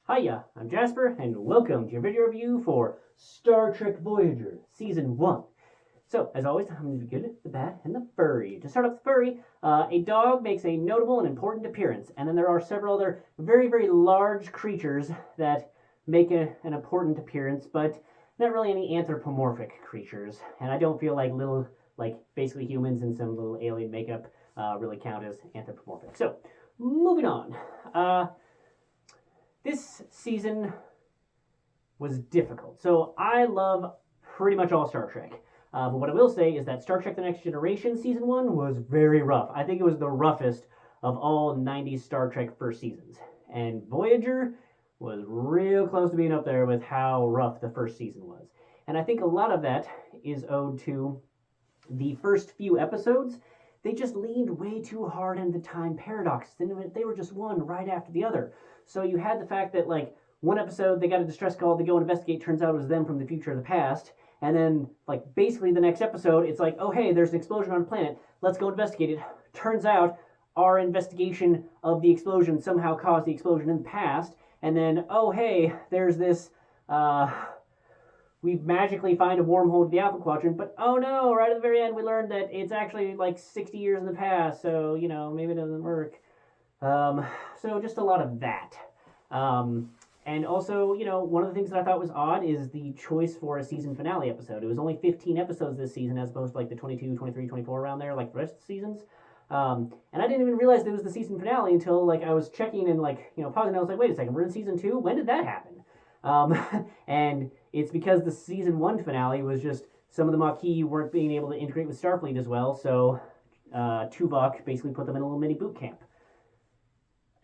Hiya, I'm Jasper, and welcome to your video review for Star Trek Voyager, Season 1. So, as always, I'm going to be good, the bad, and the furry. To start off the furry, a dog makes a notable and important appearance, and then there are several other very, very large creatures that make an important appearance, but not really any anthropomorphic creatures. And I don't feel like little, basically humans and some little alien makeup really count as anthropomorphic. So, moving on. This season was difficult. So I love pretty much all Star Trek. But what I will say is that Star Trek The Next Generation Season 1 was very rough. I think it was the roughest of all 90s Star Trek first seasons. And Voyager was real close to being up there with how rough the first season was. And I think a lot of that is owed to the first few episodes. They just leaned way too hard into the time paradox. They were just one right after the other. So you had the fact that, one episode they got a distress call to go investigate, turns out it was them from the future or the past. And then, basically the next episode, it's like, oh, hey, there's an explosion on a planet. Let's go investigate it. Turns out our investigation of the explosion somehow caused the explosion in the past. And then, oh, hey, there's this, we magically find a wormhole to the Alpha Quadrant, but oh no, right at the very end we learned that it's actually 60 years in the past, so, maybe it doesn't work. So just a lot of that. And also, one of the things that I thought was odd is the choice for a season finale episode. It was only 15 episodes this season as opposed to the 22, 23, 24 around there, like the rest of the seasons. And I didn't even realize it was the season finale until I was checking and pausing and I was like, wait a second, we're in season 2? When did that happen? And it's because the season 1 finale was just some of the Maquis weren't being able to integrate with Starfleet as well, so Tuvok basically put them in a little mini boot camp.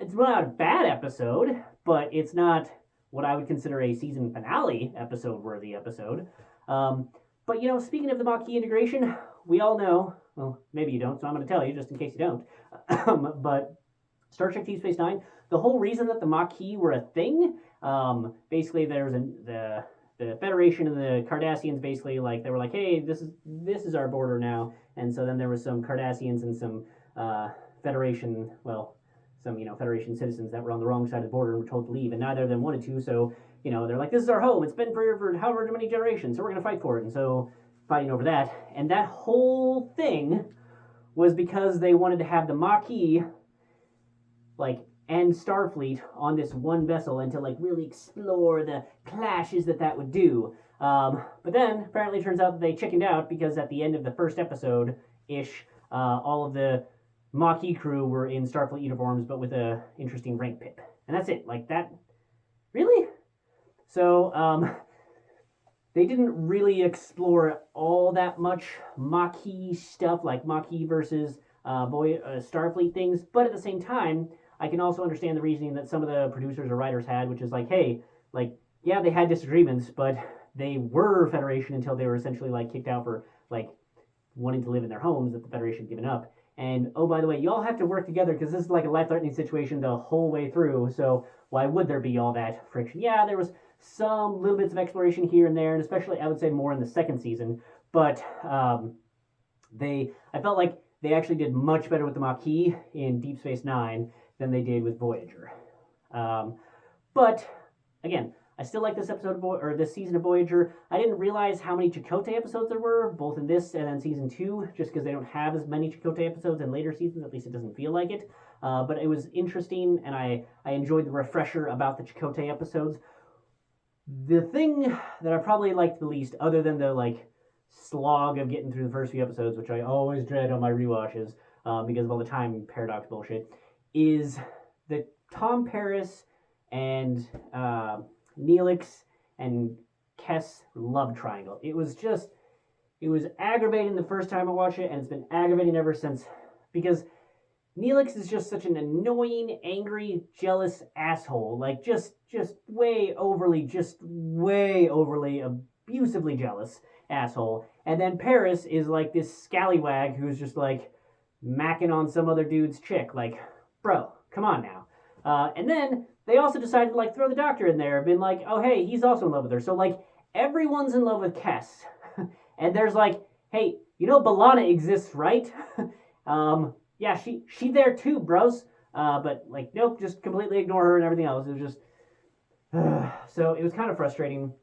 It's not a bad episode, but it's not what I would consider a season finale episode worthy episode. But speaking of the Maquis integration, we all know, well, maybe you don't, so I'm going to tell you just in case you don't. But Star Trek Deep Space Nine, the whole reason that the Maquis were a thing, basically there's the Federation and the Cardassians basically they were like, hey, this is our border now, and so then there was some Cardassians and some Federation, some Federation citizens that were on the wrong side of the border and were told to leave, and neither of them wanted to. So they're like, this is our home. It's been for however many generations, so we're gonna fight for it. And so fighting over that, and that whole thing was because they wanted to have the Maquis and Starfleet on this one vessel and to really explore the clashes that would do. But then apparently it turns out that they chickened out because at the end of the first episode ish, all of the Maquis crew were in Starfleet uniforms, but with a interesting rank pip, and that's it. That, really? So they didn't really explore all that much Maquis stuff, like Maquis versus Starfleet things. But at the same time, I can also understand the reasoning that some of the producers or writers had, which is hey, yeah, they had disagreements, but they were Federation until they were essentially kicked out for wanting to live in their homes that the Federation had given up. And, oh, by the way, y'all have to work together because this is a life-threatening situation the whole way through, so why would there be all that friction? Yeah, there was some little bits of exploration here and there, and especially, I would say, more in the second season, but I felt like they actually did much better with the Maquis in Deep Space Nine than they did with Voyager. But, again, I still like this episode or this season of Voyager. I didn't realize how many Chakotay episodes there were, both in this and then season 2, just because they don't have as many Chakotay episodes in later seasons. At least it doesn't feel like it. But it was interesting, and I enjoyed the refresher about the Chakotay episodes. The thing that I probably liked the least, other than the slog of getting through the first few episodes, which I always dread on my rewatches because of all the time paradox bullshit, is the Tom Paris and Neelix and Kes love triangle. It was aggravating the first time I watched it, and it's been aggravating ever since, because Neelix is just such an annoying, angry, jealous asshole. Just way overly abusively jealous asshole. And then Paris is this scallywag who's just macking on some other dude's chick. Bro, come on now. And then they also decided to throw the doctor in there, been oh hey, he's also in love with her. So everyone's in love with Kes. And there's hey, B'Elanna exists, right? Yeah, she there too, bros. But nope, just completely ignore her and everything else. It was just So it was kind of frustrating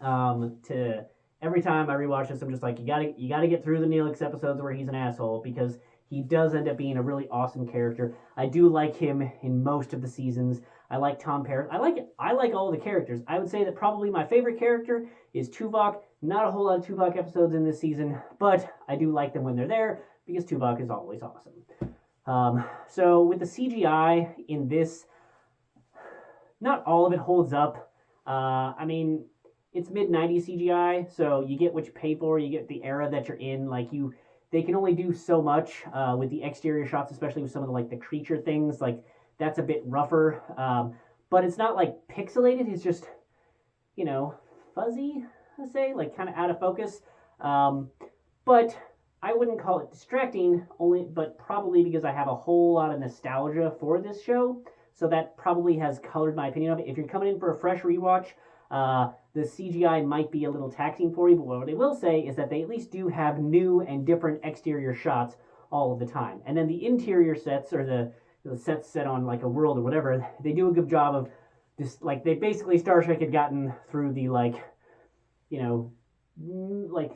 to every time I rewatch this, I'm just like, you gotta get through the Neelix episodes where he's an asshole because he does end up being a really awesome character. I do like him in most of the seasons. I like Tom Paris. I like all the characters. I would say that probably my favorite character is Tuvok. Not a whole lot of Tuvok episodes in this season, but I do like them when they're there because Tuvok is always awesome. So with the CGI in this, not all of it holds up. I mean, it's mid 90s CGI, so you get what you pay for. You get the era that you're in. They can only do so much with the exterior shots, especially with some of the creature things. Like that's a bit rougher, but it's not like pixelated. It's just fuzzy. I say kind of out of focus. But I wouldn't call it distracting. But probably because I have a whole lot of nostalgia for this show. So that probably has colored my opinion of it. If you're coming in for a fresh rewatch, the CGI might be a little taxing for you, but what I will say is that they at least do have new and different exterior shots all of the time. And then the interior sets, or the sets set on a world or whatever, they do a good job of just they basically Star Trek had gotten through the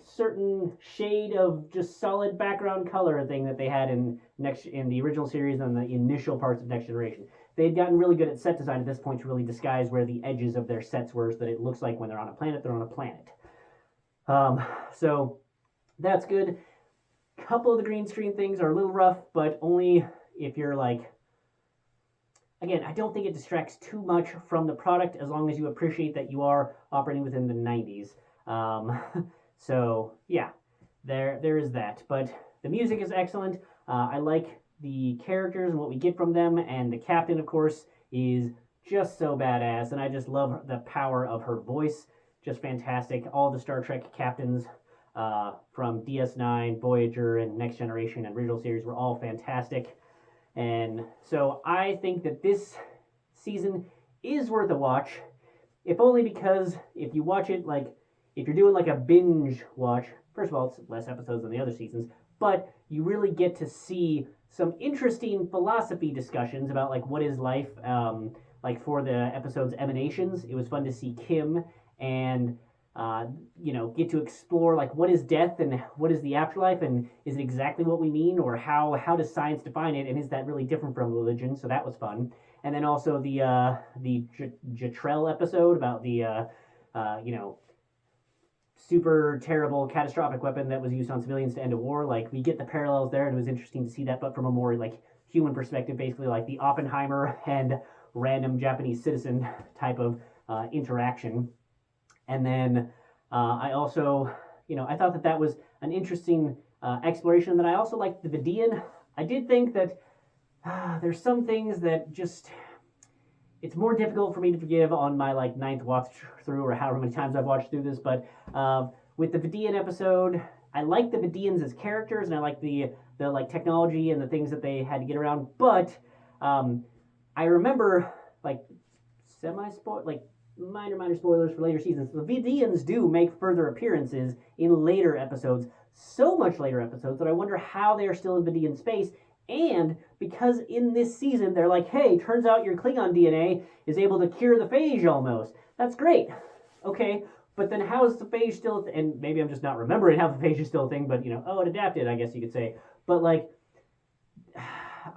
certain shade of just solid background color thing that they had in the original series and the initial parts of Next Generation. They had gotten really good at set design at this point to really disguise where the edges of their sets were so that it looks like when they're on a planet, they're on a planet. So that's good. Couple of the green screen things are a little rough, but only if you're again, I don't think it distracts too much from the product as long as you appreciate that you are operating within the 90s. So yeah, there is that. But the music is excellent. I like the characters and what we get from them, and the captain, of course, is just so badass, and I just love the power of her voice. Just fantastic. All the Star Trek captains from DS9, Voyager, and Next Generation and original series were all fantastic. And so I think that this season is worth a watch, if only because if you watch it if you're doing a binge watch, first of all, it's less episodes than the other seasons, but you really get to see some interesting philosophy discussions about what is life. For the episode's emanations, it was fun to see Kim and get to explore what is death and what is the afterlife, and is it exactly what we mean, or how does science define it, and is that really different from religion? So that was fun. And then also the Jetrel episode about the super terrible catastrophic weapon that was used on civilians to end a war. We get the parallels there, and it was interesting to see that, but from a more human perspective, basically the Oppenheimer and random Japanese citizen type of interaction. And then I also, I thought that was an interesting exploration. And then I also liked the Vidian. I did think that there's some things that just, it's more difficult for me to forgive on my ninth watch through, or however many times I've watched through this. But with the Vidian episode, I like the Vidians as characters, and I like the technology and the things that they had to get around. But I remember minor spoilers for later seasons. The Vidians do make further appearances in later episodes, so much later episodes that I wonder how they are still in Vidian space. And because in this season they're hey, turns out your Klingon DNA is able to cure the phage almost. That's great. Okay, but then how is the phage still and maybe I'm just not remembering how the phage is still a thing, but it adapted, I guess you could say. But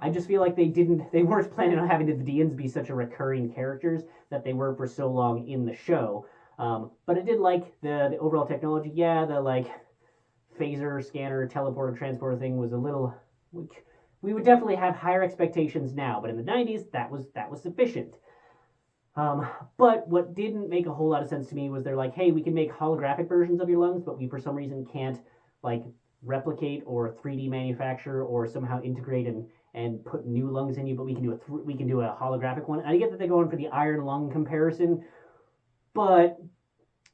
I just feel they weren't planning on having the Vidians be such a recurring characters that they were for so long in the show. But I did like the overall technology. Yeah, the phaser, scanner, teleporter, transporter thing was a little. We would definitely have higher expectations now, but in the 90s, that was sufficient. But what didn't make a whole lot of sense to me was they're hey, we can make holographic versions of your lungs, but we for some reason can't replicate or 3D manufacture or somehow integrate and put new lungs in you, but we can do a holographic one. And I get that they're going for the iron lung comparison, but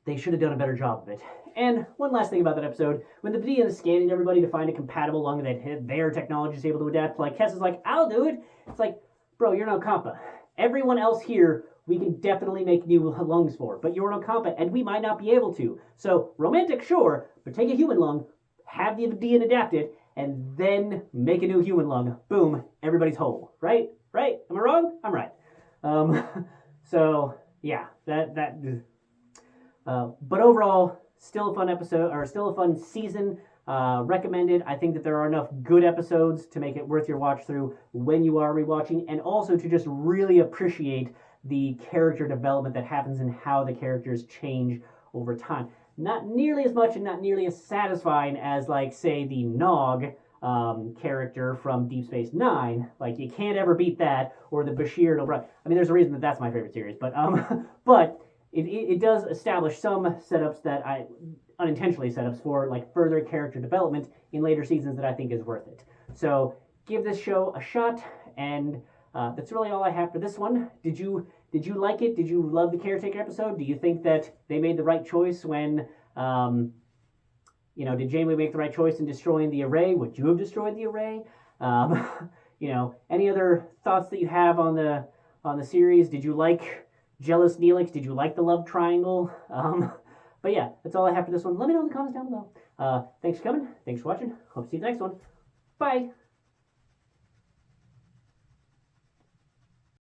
they should have done a better job of it. And one last thing about that episode, when the Vidian is scanning everybody to find a compatible lung that their technology is able to adapt, Kess is I'll do it. It's bro, you're no compa. Everyone else here, we can definitely make new lungs for, but you're no compa, and we might not be able to. So, romantic, sure, but take a human lung, have the Vidian adapt it, and then make a new human lung. Boom, everybody's whole. Right? Am I wrong? I'm right. So, yeah, but overall, still a fun episode, or still a fun season. Recommended. I think that there are enough good episodes to make it worth your watch through when you are rewatching, and also to just really appreciate the character development that happens and how the characters change over time. Not nearly as much and not nearly as satisfying as, like, say, the Nog character from Deep Space Nine. Like, you can't ever beat that, or the Bashir and O'Brien. I mean, there's a reason that that's my favorite series, but but it does establish some setups that I unintentionally setups for like further character development in later seasons that I think is worth it. So give this show a shot, and that's really all I have for this one. Did you like it? Did you love the caretaker episode? Do you think that they made the right choice when did Janeway make the right choice in destroying the array? Would you have destroyed the array? Um, any other thoughts that you have on the series? Did you like Jealous Neelix? Did you like the love triangle? But yeah, that's all I have for this one. Let me know in the comments down below. Thanks for coming. Thanks for watching. Hope to see you in the next one. Bye.